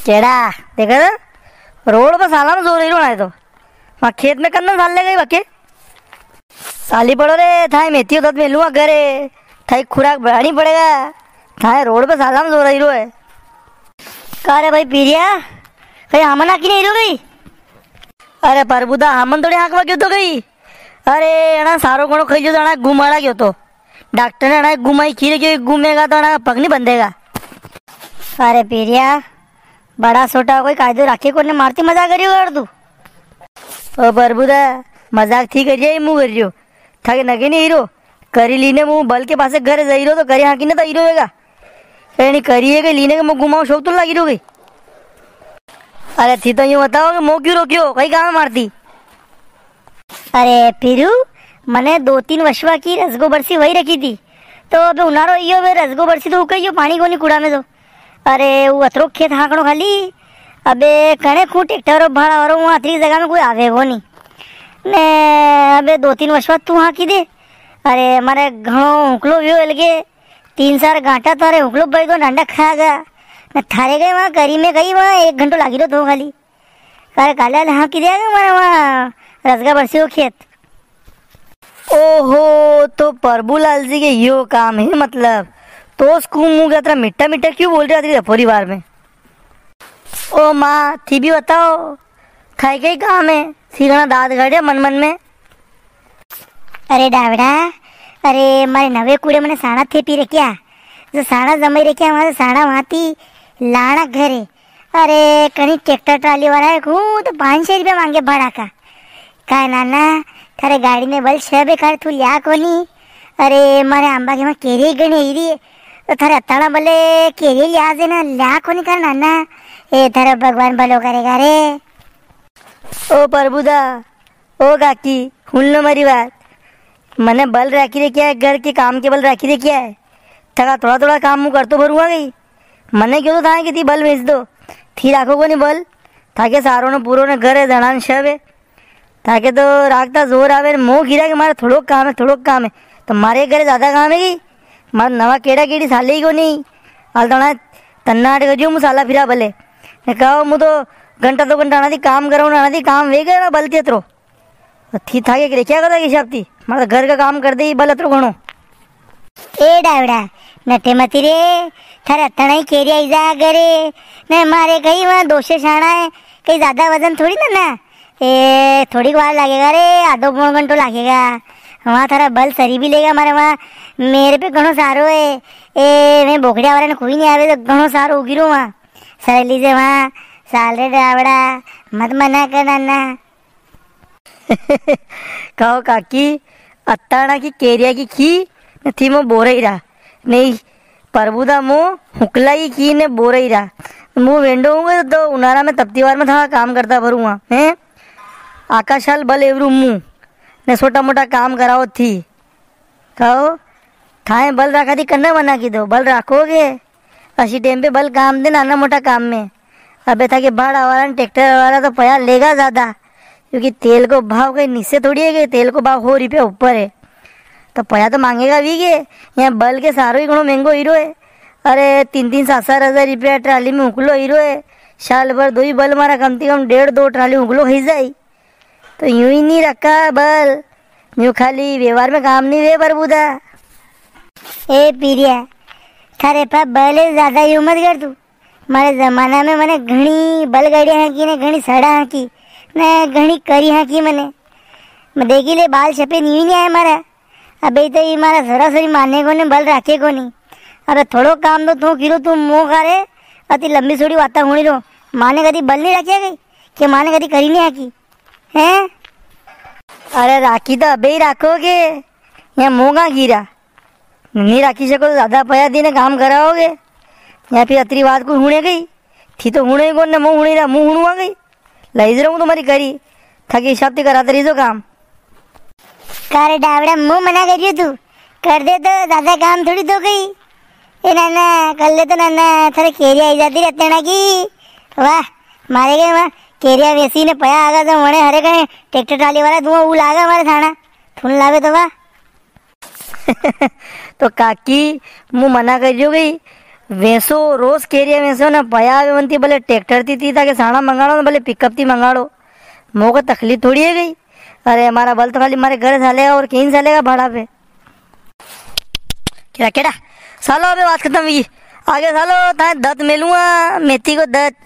केड़ा देखा था रोड पर साला में जोर ही रोना है तो वहाँ खेत में कन्ना साल ले गई बके साली पड़ो रे थाई मेथी होता में लूँगा घरे थाई खुराक बढ़ानी पड़ेगा थाई रोड पे साला में जोर ही रो है। का रे भाई पीरिया कहीं हमन आकी नहीं रो गई? अरे परबुदा हमन थोड़ी आँख क्यों तो गई? अरे अणा सारो घणो खाई जो अणा घुमाड़ा क्यों तो डॉक्टर ने अणा घुमाई खीरे क्यों घूमेगा तो अणा पग नहीं बंधेगा। अरे पीरिया बड़ा छोटा कोई कायदो राखे को ने मारती मजाक करियो यार तू। ओ परबुदा मजाक थी करिए मुँह करियो थाके नगे नहीं हीरो करी लीने मुँह बल के पासे घर जाइरो तो करे हाँ की ना तो हीरो होगा नहीं करिए गई लीने के मुँह घुमाओ शौक तो लगी गई। अरे थी तो यूँ बताओ कि मुँह क्यों रोकियो कहीं कहाँ मारती? अरे फिरू मैंने 2-3 वर्षवा की रसगो बरसी वही रखी थी तो अबे उनारो इयो वे रसगो बरसी तो कहियो पानी को नहीं कूड़ा में तो अरे वो अतरो खेत हाँकड़ो खाली अबे कणे खू ट्रैक्टर भाड़ा और वहाँ अतरी जगह में कोई आवे को नहीं ने अबे 2-3 वर्ष बाद तू हाँ की दे। अरे मारे घणो हुकलो व्यो लगे 3-4 घाटा तारे हुकलो भाई तो डंडा खा गया न थारे गए वहाँ करी में गई वहाँ 1 घंटो लागी रो तो खाली अरे काले हाँ की दे मारे वहाँ रसगा बरसी हो खेत। ओहो तो प्रभुलाल जी के यो काम है मतलब तो स्कूल मुँह गया मिट्टा मिट्टा क्यों बोल रही थी परिवार में? ओ माँ थी भी बताओ खाई कई काम है सीखना दाद गड़े मन मन में। अरे डावड़ा अरे मारे नवे कूड़े मैंने साड़ा थे पी रे क्या जो साड़ा जमाई रे क्या हमारे साड़ा वहाँ थी लाना घरे अरे कहीं ट्रैक्टर ट्राली वाला है तो 500 रुपया मांगे भाड़ा का नाना थारे गाड़ी में बल 6 बेकार तू लिया कोनी। अरे मारे आंबा के वहाँ केरी गणी हीरी तो थारे अत्ताना बले केरी लिया दे ना लिया कोनी कर नाना ए थारे भगवान भलो करेगा रे। ओ प्रभुदा ओ काकी हुन मरी बात मने बल राखी रे क्या है घर के काम के बल राखी रे क्या है थका थोड़ा थोड़ा काम मुँह कर तो भरुआ गई मने क्यों तो था कि थी बल भेज दो थी राखो को नहीं बल थाके सारों ने पूरों ने घर है धड़ान शव है ताकि तो राखता जोर आवे मुँह गिरा के मारे थोड़ो काम है तो मारे घरे ज़्यादा काम है कि मारा नवा केड़ा केड़ी साले ही को नहीं हाल तना तन्नाट करियो मुँह साला फिरा भले कहो मुँह तो घंटा 2 घंटा आना थी काम करो ना आना थी काम वे गए ना बलती अतरो थी था के क्या करता हिसाब थी मारा घर का काम कर दे बल अतरो घणो। ए डावड़ा नटे मती रे थारे अत्तना ही केरी आई जा करे न मारे कहीं वहाँ दोषे शाना है कहीं ज़्यादा वजन थोड़ी ना ए थोड़ी बार लगेगा रे आधो 3 घंटो लगेगा वहाँ थारा बल सरी भी लेगा हमारे वहाँ मेरे पे घणो सारो है ए मैं बोखड़िया वाला ने कोई नहीं आवे तो घणो सारो उगिरो वहाँ सर लीजिए वहाँ साल रे डावड़ा मत मना कर नाना। कहो काकी अत्ताना की केरिया की खी थी मो बोर ही रहा नहीं प्रभुदा मुँह हुकला की ने बोर ही रहा मुँह वेंडो होंगे तो उनारा में तप्तीवार में था काम करता भरूँगा हैं आकाशाल बल एवरू मुँह ने छोटा मोटा काम कराओ थी कहो थाए बल रखा थी करना बना की दो बल रखोगे असी टाइम पे बल काम दे नाना मोटा काम में अबे था कि भाड़ा वाला ट्रैक्टर वाला तो पया लेगा ज़्यादा क्योंकि तेल को भाव कहीं नीचे थोड़ी है कि तेल को भाव 100 रुपये ऊपर है तो पया तो मांगेगा भी के यहाँ बल के सारो ही घणो महंगो हीरो है। अरे 3-7 हज़ार रुपया ट्राली में उकलो हीरो है साल भर 2 ही बल मारा कम से कम 1.5-2 ट्राली उकलो ही जाए तो यूं ही नहीं रखा बल यूँ खाली व्यवहार में काम नहीं वे प्रभुदा। ए पीरिया थारे पास बल है ज़्यादा यूँ मत कर तू मारे ज़माना में मैंने घनी बलगाड़ियाँ हाँकी ने घनी सड़ा हाँकी ने घनी करी हाँकी मैंने देखी ले बाल छपे नहीं आए मारा अबे तो ये मारा सरासरी मारने को नहीं बल रखे को नहीं अरे थोड़ो काम तो तू किरो तू मुँह करे अति लंबी छोड़ी वाता होनी रो माने कभी बल नहीं रखे गई कि माने कभी करी नहीं हाँकी हैं? अरे राखी तो अबे ही रखोगे यहाँ मुँह कहाँ गिरा नहीं राखी सको तो ज़्यादा पया दिन काम कराओगे या फिर अतरी बात को हुणे गई थी तो हुणे कौन ने मुँह हुणी रहा मुँह हुणुआ गई लई रहूँ तुम्हारी करी थकी हिसाब से कराते रही काम कारे डावड़ा मुँह मना करियो तू कर दे तो ज़्यादा काम थोड़ी तो गई ए नाना कर ले तो नाना थारे केरिया आई जाती रहते ना की वाह मारे गए वहाँ केरिया वैसी ने पया आगा तो मने हरे कहीं ट्रैक्टर ट्राली वाला धुआं वो लागा हमारे थाना थून लावे तो वाह तो काकी मुँह मना करियो गई वेसो रोज केरिया वेसो ना पया वे वंती भले ट्रैक्टर थी ताकि साड़ा मंगाड़ो ना भले पिकअप थी मंगाड़ो। मोह को तकलीफ थोड़ी है गई। अरे हमारा बल तो खाली हमारे घर चलेगा और कहीं चलेगा भाड़ा पे। केड़ा केड़ा सालो अबे बात खत्म हुई। आगे सालो ताए दत्त मिलूंगा मेथी को दत्त।